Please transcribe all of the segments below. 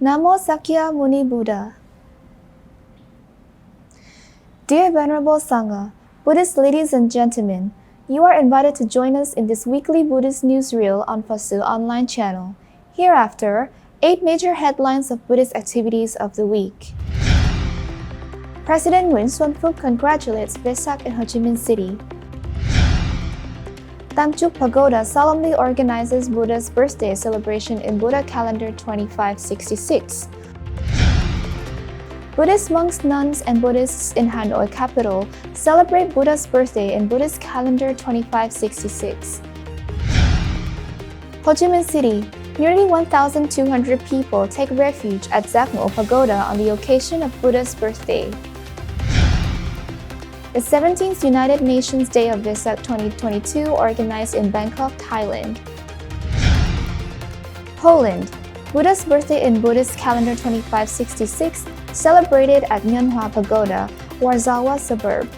Namo Sakya Muni Buddha. Dear Venerable Sangha, Buddhist ladies and gentlemen, you are invited to join us in this weekly Buddhist Newsreel on PHUC online channel. Hereafter, 8 major headlines of Buddhist activities of the week. President Nguyễn Xuân Phúc congratulates VESAK in Ho Chi Minh City. Tam Chúc Pagoda solemnly organizes Buddha's birthday celebration in Buddha calendar 2566. Buddhist monks, nuns, and Buddhists in Hanoi capital celebrate Buddha's birthday in Buddhist calendar 2566. Ho Chi Minh City, nearly 1,200 people take refuge at Giác Ngộ Pagoda on the occasion of Buddha's birthday. The 17th United Nations Day of VESAK 2022 organized in Bangkok, Thailand. Poland, Buddha's birthday in Buddhist calendar 2566 celebrated at NGàY Pagoda, Warsaw suburb.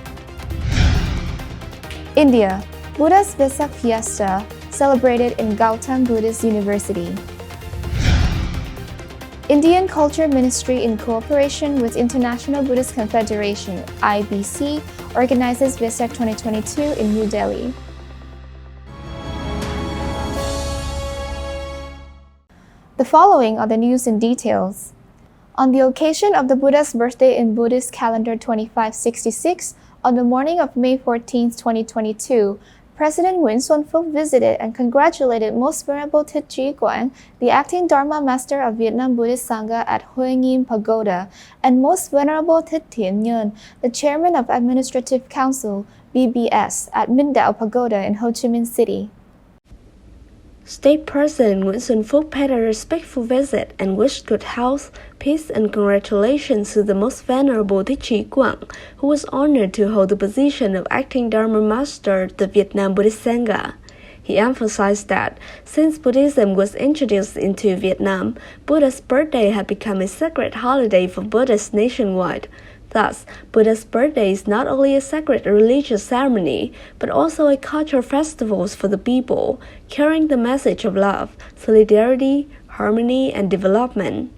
India, Buddha's VESAK fiesta celebrated in Gautam Buddhist University. Indian Culture Ministry in cooperation with International Buddhist Confederation (IBC) organizes VESAK 2022 in New Delhi. The following are the news in details. On the occasion of the Buddha's birthday in Buddhist calendar 2566, on the morning of May 14, 2022, President Nguyễn Xuân Phúc visited and congratulated Most Venerable TIòng, the acting Dharma Master of Vietnam Buddhist Sangha at Nghiêm Pagoda, and Most Venerable TIòng ANH, the Chairman of Administrative Council, BBS, at Minh Đạo Pagoda in Ho Chi Minh City. State President Nguyễn Xuân Phúc paid a respectful visit and wished good health, peace, and congratulations to the Most Venerable TIòng, who was honored to hold the position of Acting Dharma Master of the Vietnam Buddhist Sangha. He emphasized that, since Buddhism was introduced into Vietnam, Buddha's birthday had become a sacred holiday for Buddhists nationwide. Thus, Buddha's birthday is not only a sacred religious ceremony, but also a cultural festival for the people, carrying the message of love, solidarity, harmony, and development.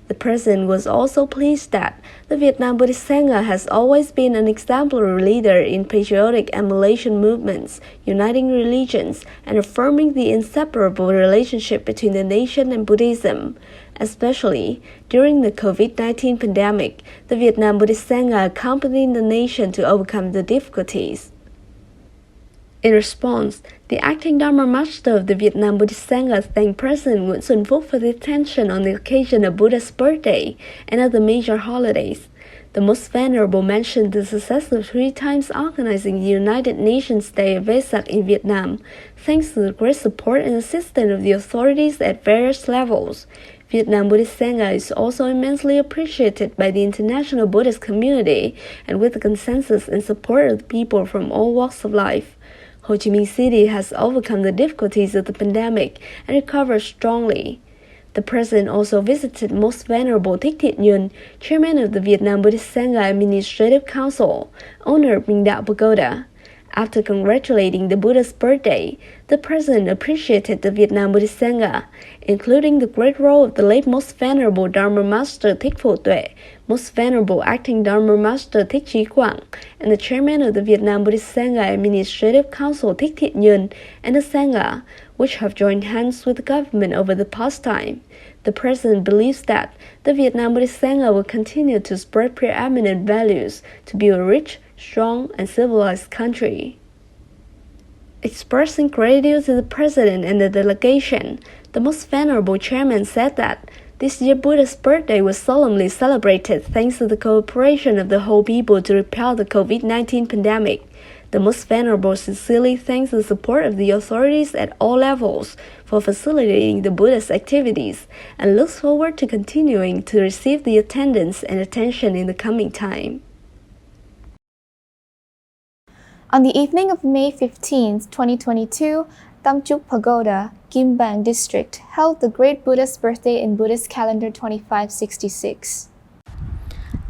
The President was also pleased that the Vietnam Buddhist Sangha has always been an exemplary leader in patriotic emulation movements, uniting religions, and affirming the inseparable relationship between the nation and Buddhism. Especially during the COVID-19 pandemic, the Vietnam Buddhist Sangha accompanied the nation to overcome the difficulties. In response, the acting Dharma Master of the Vietnam Buddhist Sangha thanked President Nguyễn Xuân Phúc for the attention on the occasion of Buddha's birthday and other major holidays. The Most Venerable mentioned the success of 3 times organizing the United Nations Day of VESAK in Vietnam, thanks to the great support and assistance of the authorities at various levels. Vietnam Buddhist Sangha is also immensely appreciated by the international Buddhist community and with the consensus and support of the people from all walks of life. Ho Chi Minh City has overcome the difficulties of the pandemic and recovered strongly. The President also visited Most Venerable TIòng ANH, Chairman of the Vietnam Buddhist Sangha Administrative Council, owner of Minh Đạo Pagoda. After congratulating the Buddha's birthday, the President appreciated the Vietnam Buddhist Sangha, including the great role of the late Most Venerable Dharma Master Thích, Most Venerable Acting Dharma Master TIòng, and the Chairman of the Vietnam Buddhist Sangha Administrative Council TIòng ANH, and the Sangha, which have joined hands with the government over the past time. The President believes that the Vietnam Buddhist Sangha will continue to spread preeminent values to build a rich, strong, and civilized country. Expressing gratitude to the President and the delegation, the Most Venerable Chairman said that this year Buddha's birthday was solemnly celebrated thanks to the cooperation of the whole people to repel the COVID-19 pandemic. The Most Venerable sincerely thanks the support of the authorities at all levels for facilitating the Buddhist activities and looks forward to continuing to receive the attendance and attention in the coming time. On the evening of May 15, 2022, Tam Chúc Pagoda, Kim Bang District, held the Great Buddha's Birthday in Buddhist calendar 2566.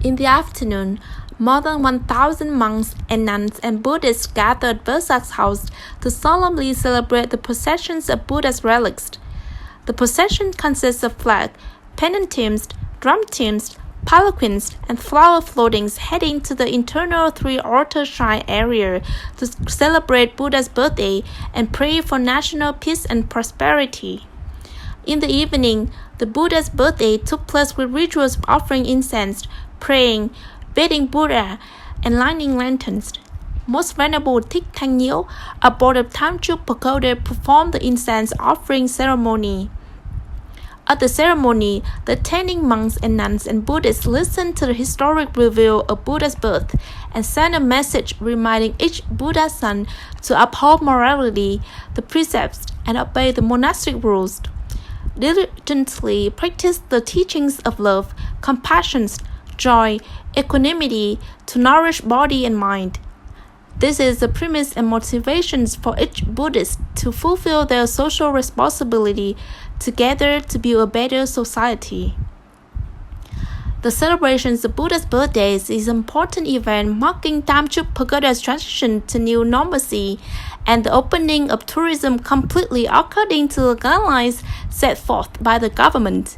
In the afternoon, more than 1,000 monks and nuns and Buddhists gathered at VESAK's house to solemnly celebrate the processions of Buddha's relics. The procession consists of flag, pennant teams, drum teams, palanquins, and flower floatings heading to the internal three-altar shrine area to celebrate Buddha's birthday and pray for national peace and prosperity. In the evening, the Buddha's birthday took place with rituals of offering incense, praying, bathing Buddha, and lighting lanterns. Most Venerable Thích Thanh Nhiễu, aboard the Tam Chúc Pagoda, performed the incense offering ceremony. At the ceremony, the attending monks and nuns and Buddhists listened to the historic reveal of Buddha's birth and sent a message reminding each Buddha son to uphold morality, the precepts, and obey the monastic rules. Diligently practice the teachings of love, compassion, joy, equanimity to nourish body and mind. This is the premise and motivations for each Buddhist to fulfill their social responsibility together to build a better society. The celebrations of Buddha's birthdays is an important event marking Tam Chúc Pagoda's transition to new normalcy and the opening of tourism completely according to the guidelines set forth by the government.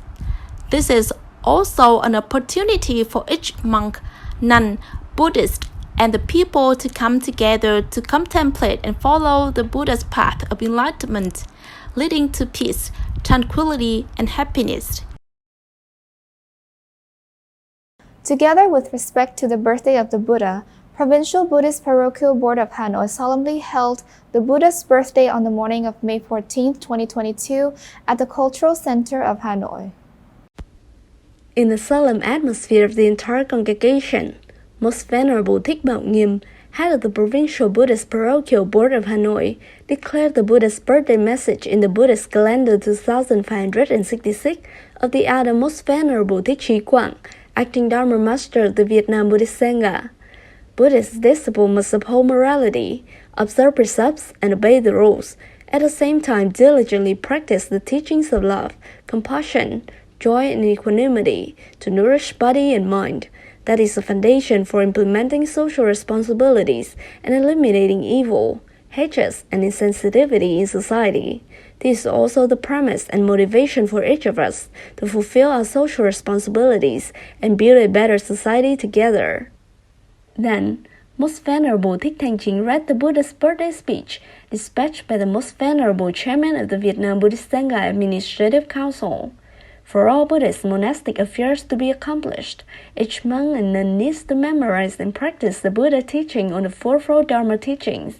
This is also an opportunity for each monk, nun, Buddhist, and the people to come together to contemplate and follow the Buddha's path of enlightenment, leading to peace, tranquility, and happiness. Together with respect to the birthday of the Buddha, Provincial Buddhist Parochial Board of Hanoi solemnly held the Buddha's birthday on the morning of May 14, 2022 at the Cultural Center of Hanoi. In the solemn atmosphere of the entire congregation, Most Venerable TIòng Nghiêm, head of the Provincial Buddhist Parochial Board of Hanoi, declared the Buddha's birthday message in the Buddhist calendar 2566 of the Elder Most Venerable TIòng ANH, acting Dharma Master of the Vietnam Buddhist Sangha. Buddhist disciples must uphold morality, observe precepts, and obey the rules. At the same time, diligently practice the teachings of love, compassion, joy, and equanimity to nourish body and mind. That is the foundation for implementing social responsibilities and eliminating evil, hatred, and insensitivity in society. This is also the premise and motivation for each of us to fulfill our social responsibilities and build a better society together. Then, Most Venerable Thích Thanh Chính read the Buddha's birthday speech, dispatched by the Most Venerable Chairman of the Vietnam Buddhist Sangha Administrative Council. For all Buddhist monastic affairs to be accomplished, each monk and nun needs to memorize and practice the Buddha teaching on the Fourfold Dharma teachings.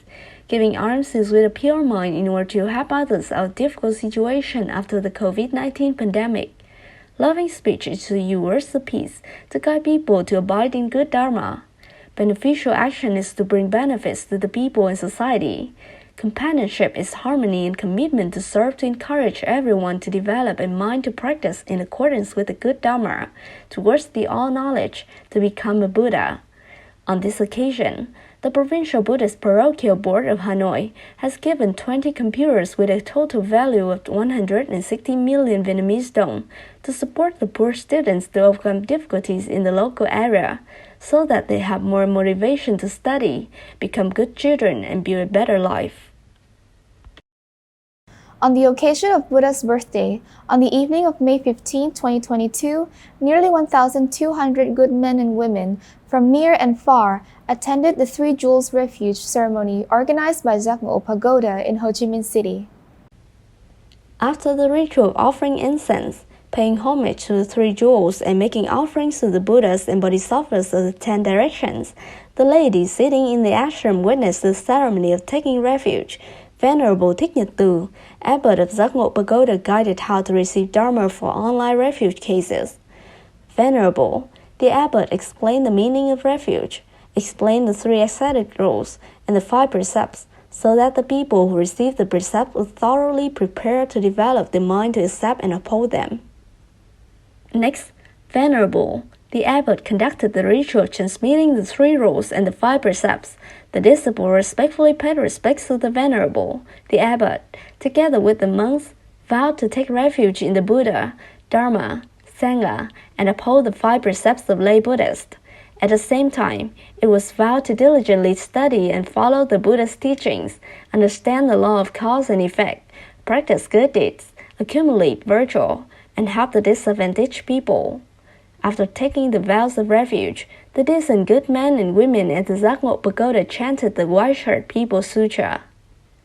Giving alms is with a pure mind in order to help others out of difficult situation after the COVID-19 pandemic. Loving speech is to use words of peace to guide people to abide in good Dharma. Beneficial action is to bring benefits to the people and society. Companionship is harmony and commitment to serve to encourage everyone to develop a mind to practice in accordance with the good Dharma, towards the all-knowledge, to become a Buddha. On this occasion, the Provincial Buddhist Parochial Board of Hanoi has given 20 computers with a total value of 160 million Vietnamese dong to support the poor students to overcome difficulties in the local area, so that they have more motivation to study, become good children, and build a better life. On the occasion of Buddha's birthday, on the evening of May 15, 2022, nearly 1,200 good men and women from near and far attended the Three Jewels Refuge ceremony organized by Giác Ngộ Pagoda in Ho Chi Minh City. After the ritual of offering incense, paying homage to the Three Jewels, and making offerings to the Buddhas and Bodhisattvas of the 10 directions, the ladies sitting in the ashram witnessed the ceremony of taking refuge. Venerable Thích Nhật Từ, abbot of Giác Ngộ Pagoda, guided how to receive Dharma for online refuge cases. Venerable, the abbot explained the meaning of refuge, explained the 3 ascetic rules and the 5 precepts, so that the people who receive the precepts will thoroughly prepare to develop the mind to accept and uphold them. Next, Venerable, the abbot conducted the ritual transmitting the 3 rules and the 5 precepts. The disciple respectfully paid respects to the Venerable. The abbot, together with the monks, vowed to take refuge in the Buddha, Dharma, Sangha, and uphold the 5 precepts of lay Buddhists. At the same time, it was vowed to diligently study and follow the Buddha's teachings, understand the law of cause and effect, practice good deeds, accumulate virtue, and help the disadvantaged people. After taking the vows of refuge, the decent good men and women at the Giác Ngộ Pagoda chanted the White-Shirt People Sutra.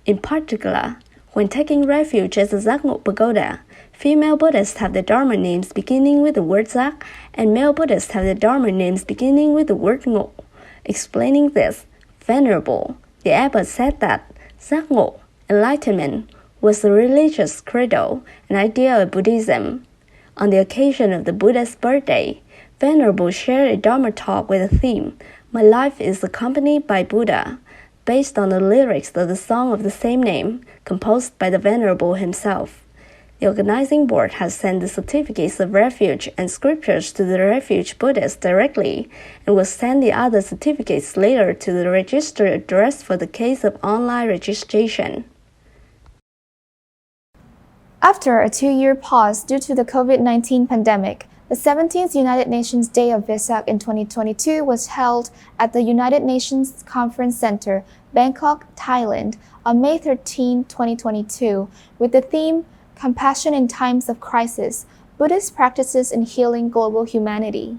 In particular, when taking refuge at the Giác Ngộ Pagoda, female Buddhists have their Dharma names beginning with the word Giác, and male Buddhists have their Dharma names beginning with the word Ngộ. Explaining this, Venerable, the abbot said that Giác Ngộ, enlightenment, was the religious credo and idea of Buddhism. On the occasion of the Buddha's birthday, Venerable shared a Dharma talk with the theme, My Life is Accompanied by Buddha, based on the lyrics of the song of the same name, composed by the Venerable himself. The organizing board has sent the certificates of refuge and scriptures to the refuge Buddhists directly, and will send the other certificates later to the register address for the case of online registration. After a 2-year pause due to the COVID-19 pandemic, the 17th United Nations Day of VESAK in 2022 was held at the United Nations Conference Center, Bangkok, Thailand, on May 13, 2022, with the theme Compassion in Times of Crisis, Buddhist Practices in Healing Global Humanity.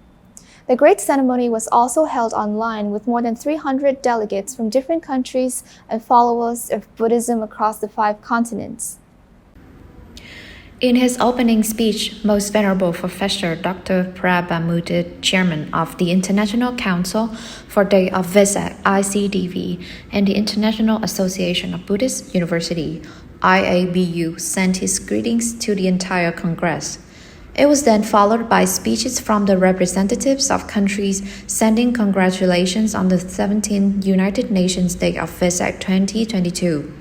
The great ceremony was also held online with more than 300 delegates from different countries and followers of Buddhism across the 5 continents. In his opening speech, Most Venerable Professor Dr. Prabhamudit, Chairman of the International Council for Day of VESAK, ICDV, and the International Association of Buddhist University, IABU, sent his greetings to the entire Congress. It was then followed by speeches from the representatives of countries sending congratulations on the 17th United Nations Day of VESAK 2022.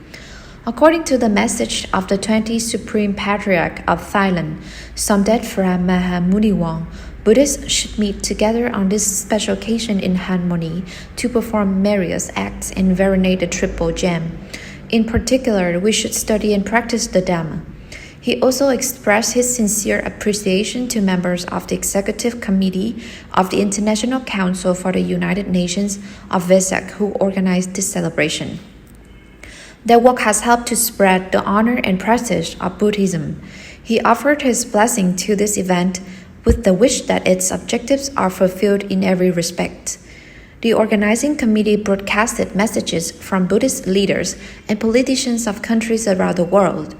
According to the message of the 20th Supreme Patriarch of Thailand, Somdet Phra Mahamunicong, Buddhists should meet together on this special occasion in harmony to perform various acts and venerate the Triple Gem. In particular, we should study and practice the Dhamma. He also expressed his sincere appreciation to members of the Executive Committee of the International Council for the United Nations of VESAK who organized this celebration. Their work has helped to spread the honor and prestige of Buddhism. He offered his blessing to this event with the wish that its objectives are fulfilled in every respect. The organizing committee broadcasted messages from Buddhist leaders and politicians of countries around the world.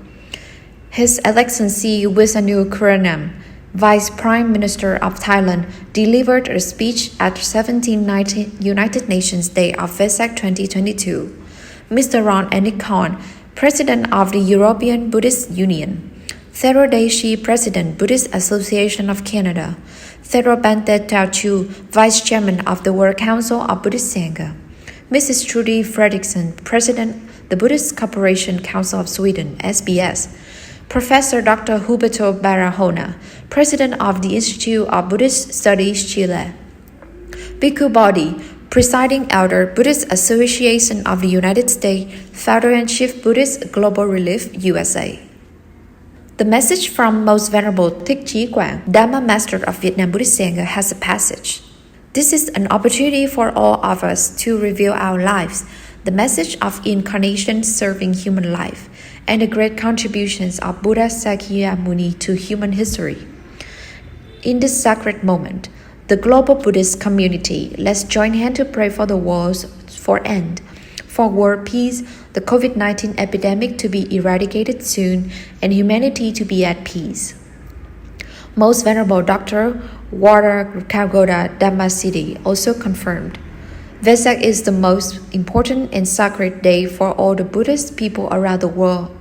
His Excellency Wisanu Kuranam, Vice Prime Minister of Thailand, delivered a speech at the 17th United Nations Day of VESAK 2022. Mr. Ron Enikon, President of the European Buddhist Union, Thero Daishi, President, Buddhist Association of Canada, Thero Bante Tauchu, Vice Chairman of the World Council of Buddhist Sangha, Mrs. Trudy Fredriksson, President, the Buddhist Cooperation Council of Sweden, SBS, Professor Dr. Huberto Barahona, President of the Institute of Buddhist Studies, Chile, Bhikkhu Bodhi, Presiding Elder, Buddhist Association of the United States, Founder and Chief Buddhist Global Relief, USA. The message from Most Venerable Thích Chí Quảng, Dharma Master of Vietnam Buddhist Sangha, has a passage. This is an opportunity for all of us to reveal our lives, the message of incarnation serving human life, and the great contributions of Buddha Sakyamuni to human history. In this sacred moment, the global Buddhist community, let's join hands to pray for the world's end, for world peace, the COVID-19 epidemic to be eradicated soon, and humanity to be at peace. Most Venerable Dr. Wada Kagoda Dhammasidi also confirmed, VESAK is the most important and sacred day for all the Buddhist people around the world,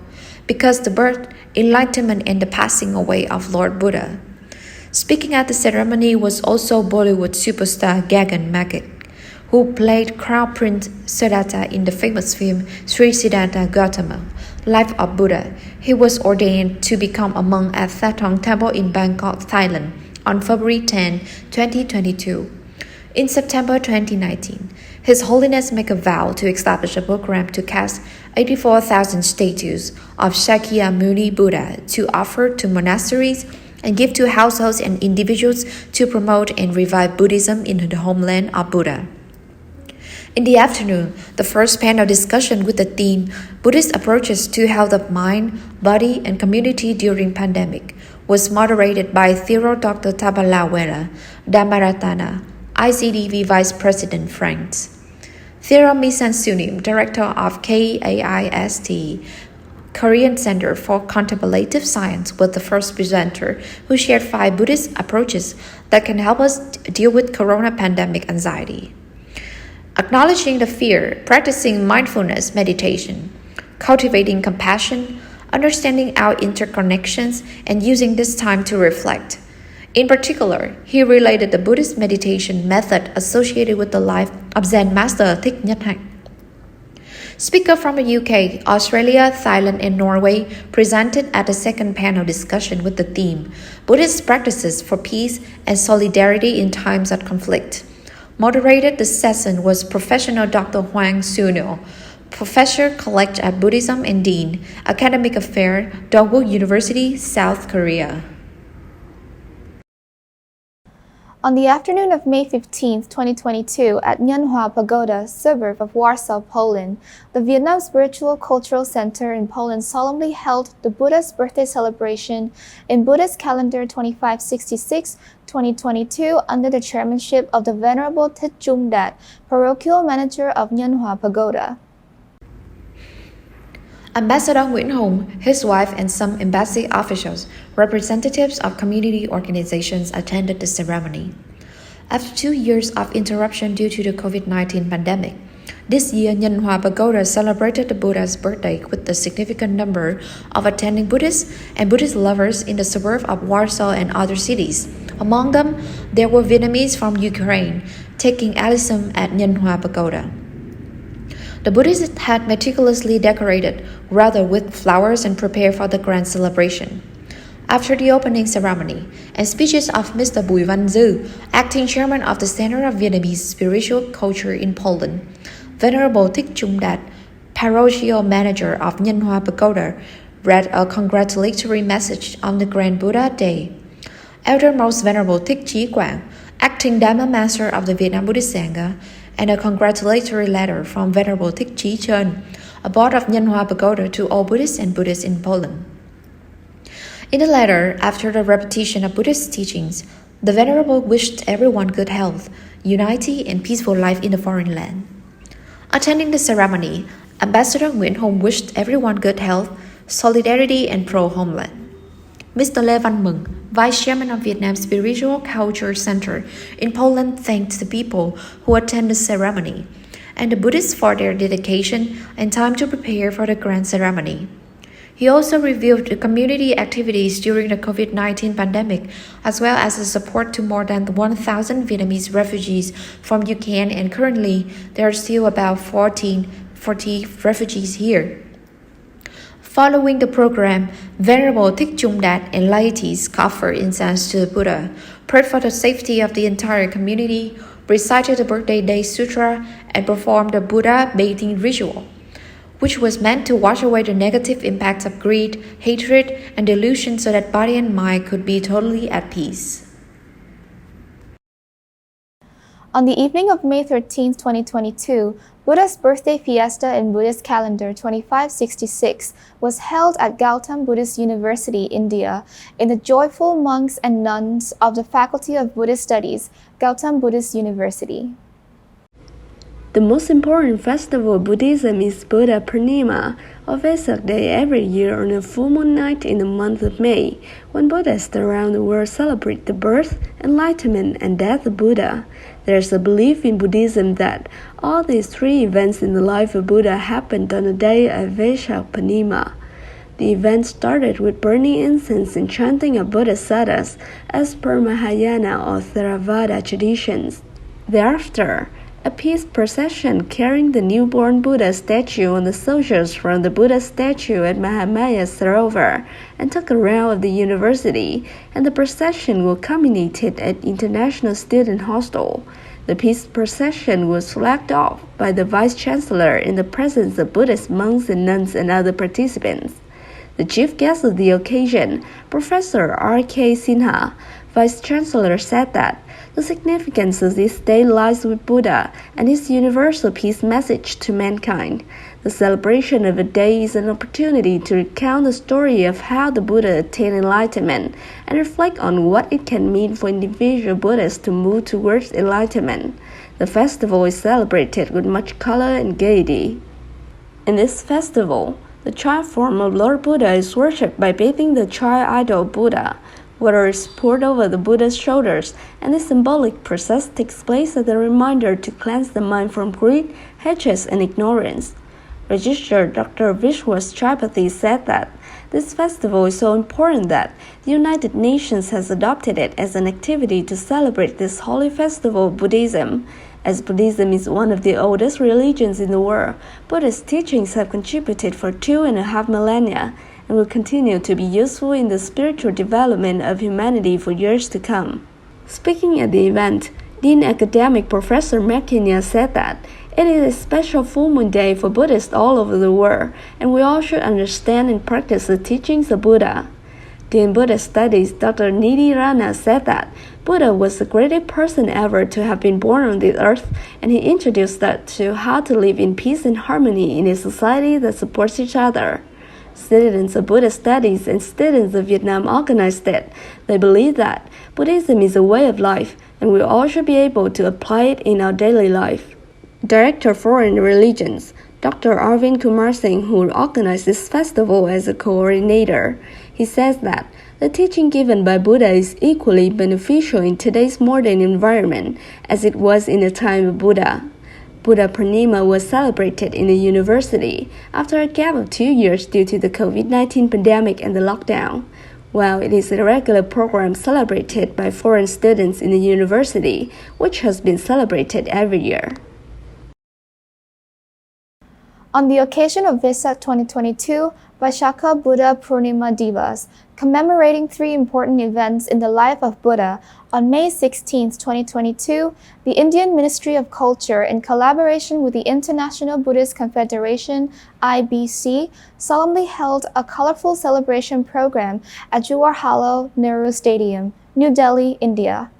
because the birth, enlightenment, and the passing away of Lord Buddha. Speaking at the ceremony was also Bollywood superstar Gagan Magid, who played Crown Prince Siddhartha in the famous film Sri Siddhartha Gautama, Life of Buddha. He was ordained to become a monk at Thatong Temple in Bangkok, Thailand, on February 10, 2022. In September 2019, His Holiness made a vow to establish a program to cast 84,000 statues of Shakyamuni Buddha to offer to monasteries and give to households and individuals to promote and revive Buddhism in the homeland of Buddha. In the afternoon, the first panel discussion with the theme Buddhist Approaches to Health of Mind, Body, and Community During Pandemic was moderated by Thero Dr. Tabalawera Damaratana, ICDV Vice President France. Thero Misansunim, Director of KAIST, Korean Center for Contemplative Science, was the first presenter who shared 5 Buddhist approaches that can help us deal with corona pandemic anxiety. Acknowledging the fear, practicing mindfulness meditation, cultivating compassion, understanding our interconnections, and using this time to reflect. In particular, he related the Buddhist meditation method associated with the life of Zen Master Thich Nhat Hanh. Speakers from the UK, Australia, Thailand, and Norway presented at the second panel discussion with the theme Buddhist Practices for Peace and Solidarity in Times of Conflict. Moderated the session was Professor Dr. Hwang Soo-no, Professor Collect at Buddhism and Dean, Academic Affairs, Dongwook University, South Korea. On the afternoon of May 15, 2022, at Nyeonhwa Pagoda, suburb of Warsaw, Poland, the Vietnam Spiritual Cultural Center in Poland solemnly held the Buddha's birthday celebration in Buddhist calendar 2566-2022 under the chairmanship of the Venerable TIdùng ANH, parochial manager of Nyeonhwa Pagoda. Ambassador Nguyễn Hùng, his wife, and some embassy officials, representatives of community organizations attended the ceremony. After 2 years of interruption due to the COVID-19 pandemic, this year Nyeonhwa Pagoda celebrated the Buddha's birthday with a significant number of attending Buddhists and Buddhist lovers in the suburb of Warsaw and other cities. Among them, there were Vietnamese from Ukraine taking allism at Nyeonhwa Pagoda. The Buddhists had meticulously decorated, rather with flowers, and prepared for the grand celebration. After the opening ceremony and speeches of Mr. Bùi Văn Dư, acting chairman of the Center of Vietnamese Spiritual Culture in Poland, Venerable Thích Đạt, parochial manager of Nyeonhwa Pagoda, read a congratulatory message on the Grand Buddha Day. Elder Most Venerable Thích Chí Quảng, acting Dharma Master of the Vietnam Buddhist Sangha, and a congratulatory letter from Venerable Thích Chí Trơn, a board of Nyeonhwa Pagoda, to all Buddhists and Buddhists in Poland. In the letter, after the repetition of Buddhist teachings, the Venerable wished everyone good health, unity, and peaceful life in the foreign land. Attending the ceremony, Ambassador Nguyễn Hùng wished everyone good health, solidarity, and pro-homeland. Mr. Lê Văn Mừng, Vice Chairman of Vietnam Spiritual Culture Center in Poland, thanked the people who attended the ceremony and the Buddhists for their dedication and time to prepare for the grand ceremony. He also reviewed the community activities during the COVID-19 pandemic, as well as the support to more than 1,000 Vietnamese refugees from Ukraine, and currently there are still about 40 refugees here. Following the program, Venerable Thích Đạt and laities offered incense to the Buddha, prayed for the safety of the entire community, recited the Birthday Day Sutra, and performed the Buddha bathing ritual, which was meant to wash away the negative impacts of greed, hatred, and delusion so that body and mind could be totally at peace. On the evening of May 13, 2022, Buddha's birthday fiesta in Buddhist calendar 2566 was held at Gautam Buddhist University, India, in the joyful monks and nuns of the Faculty of Buddhist Studies, Gautam Buddhist University. The most important festival of Buddhism is Buddha Purnima, or VESAK Day, every year on a full moon night in the month of May, when Buddhists around the world celebrate the birth, enlightenment, and death of Buddha. There is a belief in Buddhism that all these 3 events in the life of Buddha happened on the day of VESAK Purnima. The event started with burning incense and chanting of Bodhisattvas as per Mahayana or Theravada traditions. Thereafter, a peace procession carrying the newborn Buddha statue on the soldiers from the Buddha statue at Mahamaya Sarovar and took a round of the university, and the procession will culminate at International Student Hostel. The peace procession was flagged off by the Vice-Chancellor in the presence of Buddhist monks and nuns and other participants. The chief guest of the occasion, Professor R.K. Sinha, Vice-Chancellor, said that the significance of this day lies with Buddha and his universal peace message to mankind. The celebration of a day is an opportunity to recount the story of how the Buddha attained enlightenment and reflect on what it can mean for individual Buddhists to move towards enlightenment. The festival is celebrated with much color and gaiety. In this festival, the child form of Lord Buddha is worshipped by bathing the child idol Buddha. Water is poured over the Buddha's shoulders, and this symbolic process takes place as a reminder to cleanse the mind from greed, hatred, and ignorance. Registered Dr. Vishwas Tripathi said that this festival is so important that the United Nations has adopted it as an activity to celebrate this holy festival of Buddhism. As Buddhism is one of the oldest religions in the world, Buddhist teachings have contributed for 2.5 millennia and will continue to be useful in the spiritual development of humanity for years to come. Speaking at the event, Dean Academic Professor McKinney said that it is a special full moon day for Buddhists all over the world, and we all should understand and practice the teachings of Buddha. Dean Buddhist Studies Dr. Nidhi Rana said that Buddha was the greatest person ever to have been born on this earth, and he introduced us to how to live in peace and harmony in a society that supports each other. Students of Buddhist Studies and students of Vietnam organized it. They believe that Buddhism is a way of life, and we all should be able to apply it in our daily life. Director of Foreign Religions, Dr. Arvind Kumar Singh, who organized this festival as a coordinator, he says that the teaching given by Buddha is equally beneficial in today's modern environment as it was in the time of Buddha. Buddha Purnima was celebrated in a university after a gap of 2 years due to the COVID-19 pandemic and the lockdown. While it is a regular program celebrated by foreign students in the university, which has been celebrated every year. On the occasion of VESAK 2022, Vaishakha Buddha Purnima Divas, commemorating 3 important events in the life of Buddha, on May 16, 2022, the Indian Ministry of Culture, in collaboration with the International Buddhist Confederation, IBC, solemnly held a colorful celebration program at Jawaharlal Nehru Stadium, New Delhi, India.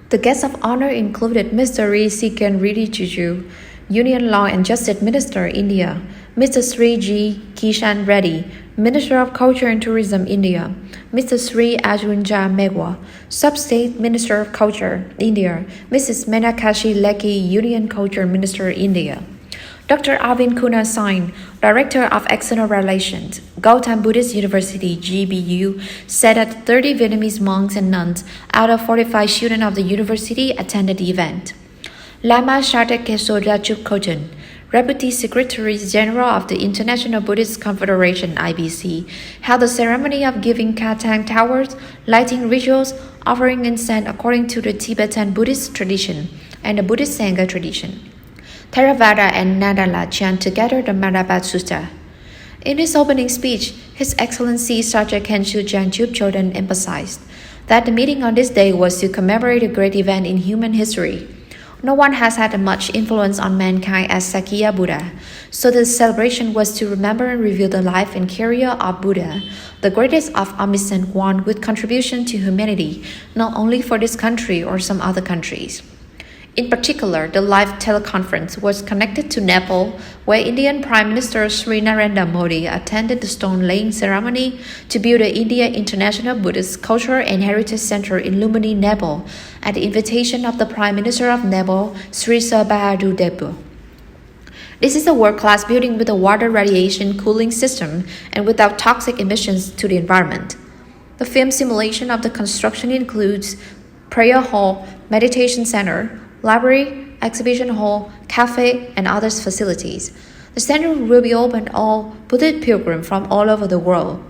The guests of honor included Mr. Sikan Rijiju, Union Law and Justice Minister, India, Mr. Sri G. Kishan Reddy, Minister of Culture and Tourism, India, Mr. Sri Ajunja Megwa, Sub-State Minister of Culture, India, Mrs. Menakashi Lekhi, Union Culture Minister, India. Dr. Arvind Kumar Singh, Director of External Relations, Gautam Buddhist University, GBU, said that 30 Vietnamese monks and nuns out of 45 students of the university attended the event. Lama Shardak Kesodachuk Khoten, Deputy Secretary General of the International Buddhist Confederation (IBC), held the ceremony of giving Katang towers, lighting rituals, offering incense according to the Tibetan Buddhist tradition and the Buddhist Sangha tradition. Theravada and Nadala chant together the Madhava Sutta. In his opening speech, His Excellency Sajak Khenchu Jangchup Choden emphasized that the meeting on this day was to commemorate a great event in human history. No one has had much influence on mankind as Sakya Buddha, so the celebration was to remember and review the life and career of Buddha, the greatest of omniscient one with contribution to humanity, not only for this country or some other countries. In particular, the live teleconference was connected to Nepal, where Indian Prime Minister Sri Narendra Modi attended the stone-laying ceremony to build the India International Buddhist Culture and Heritage Center in Lumini, Nepal, at the invitation of the Prime Minister of Nepal, Sri Sabahadur Debo. This is a world-class building with a water radiation cooling system and without toxic emissions to the environment. The film simulation of the construction includes prayer hall, meditation center, library, exhibition hall, cafe, and other facilities. The center will be open to all Buddhist pilgrims from all over the world.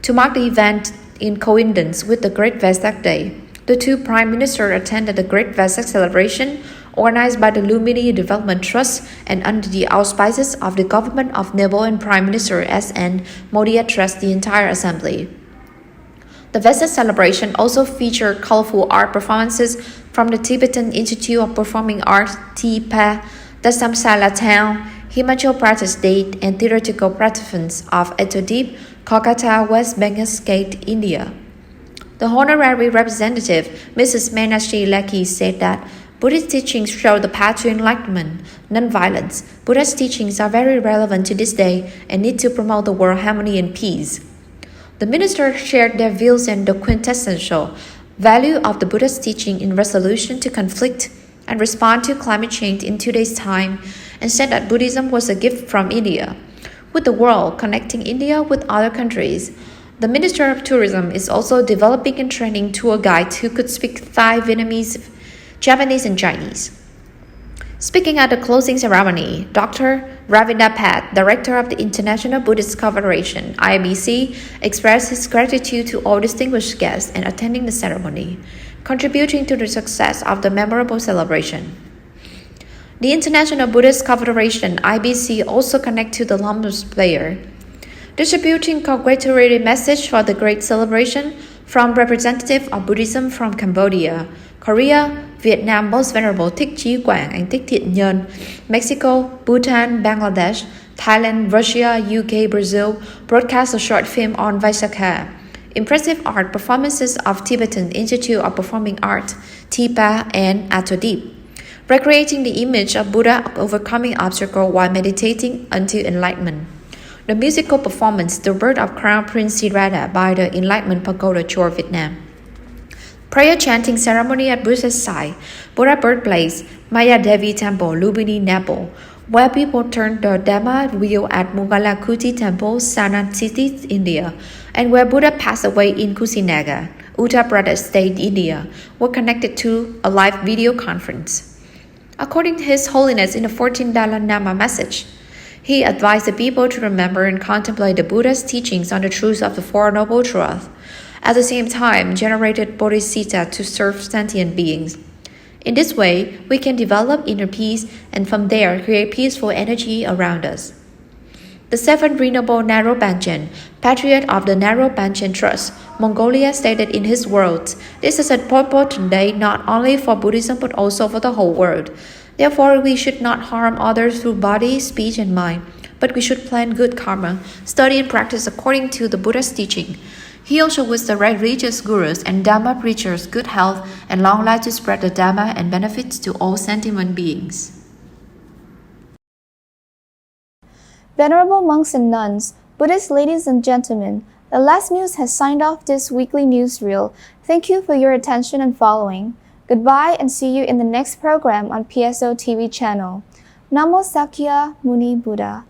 To mark the event in coincidence with the Great Vesak Day, the 2 Prime Ministers attended the Great Vesak celebration organized by the Lumini Development Trust and under the auspices of the government of Nepal and Prime Minister S.N. Modi addressed the entire assembly. The Vesak celebration also featured colorful art performances from the Tibetan Institute of Performing Arts (TIPA), the Samsala Town, Himachal Pradesh State, and theatrical performances of Etodip, Kolkata, West Bengal State, India. The honorary representative, Mrs. Menashi Lekhi, said that Buddhist teachings show the path to enlightenment, non-violence. Buddha's teachings are very relevant to this day and need to promote the world harmony and peace. The ministers shared their views and the quintessential value of the Buddha's teaching in resolution to conflict and respond to climate change in today's time, and said that Buddhism was a gift from India, with the world connecting India with other countries. The Minister of Tourism is also developing and training tour guides who could speak Thai, Vietnamese, Japanese, and Chinese. Speaking at the closing ceremony, Dr. Ravinda Pat, Director of the International Buddhist Confederation, IBC, expressed his gratitude to all distinguished guests and attending the ceremony, contributing to the success of the memorable celebration. The International Buddhist Confederation, IBC, also connect to the Lombos player, distributing congratulatory message for the great celebration from representative of Buddhism from Cambodia, Korea, Vietnam Most Venerable TIòng ANH TUạt N, Mexico, Bhutan, Bangladesh, Thailand, Russia, UK, Brazil, broadcast a short film on VESAK. Impressive art performances of Tibetan Institute of Performing Art, TIPA, and Atodip, recreating the image of Buddha overcoming obstacles while meditating until enlightenment. The musical performance, The Birth of Crown Prince Sirada by the Enlightenment Pagoda Chùa Vietnam. Prayer chanting ceremony at Buddha's site, Buddha birthplace, Maya Devi Temple, Lumbini, Nepal, where people turned the Dhamma wheel at Mongalakuti Temple, Sanat City, India, and where Buddha passed away in Kusinagar, Uttar Pradesh State, India, were connected to a live video conference. According to His Holiness in the 14th Dalai Lama message, he advised the people to remember and contemplate the Buddha's teachings on the truths of the Four Noble Truths, at the same time generated bodhisattva to serve sentient beings. In this way, we can develop inner peace and from there create peaceful energy around us. The seventh Venerable Naro Panchen, patriarch of the Naro Panchen Trust, Mongolia, stated in his words, "This is an important day not only for Buddhism but also for the whole world. Therefore, we should not harm others through body, speech, and mind, but we should plan good karma, study and practice according to the Buddha's teaching." He also wished the religious gurus and Dhamma preachers good health and long life to spread the Dhamma and benefits to all sentient beings. Venerable monks and nuns, Buddhist ladies and gentlemen, the last news has signed off this weekly newsreel. Thank you for your attention and following. Goodbye and see you in the next program on PSO TV channel. Namo Sakya Muni Buddha.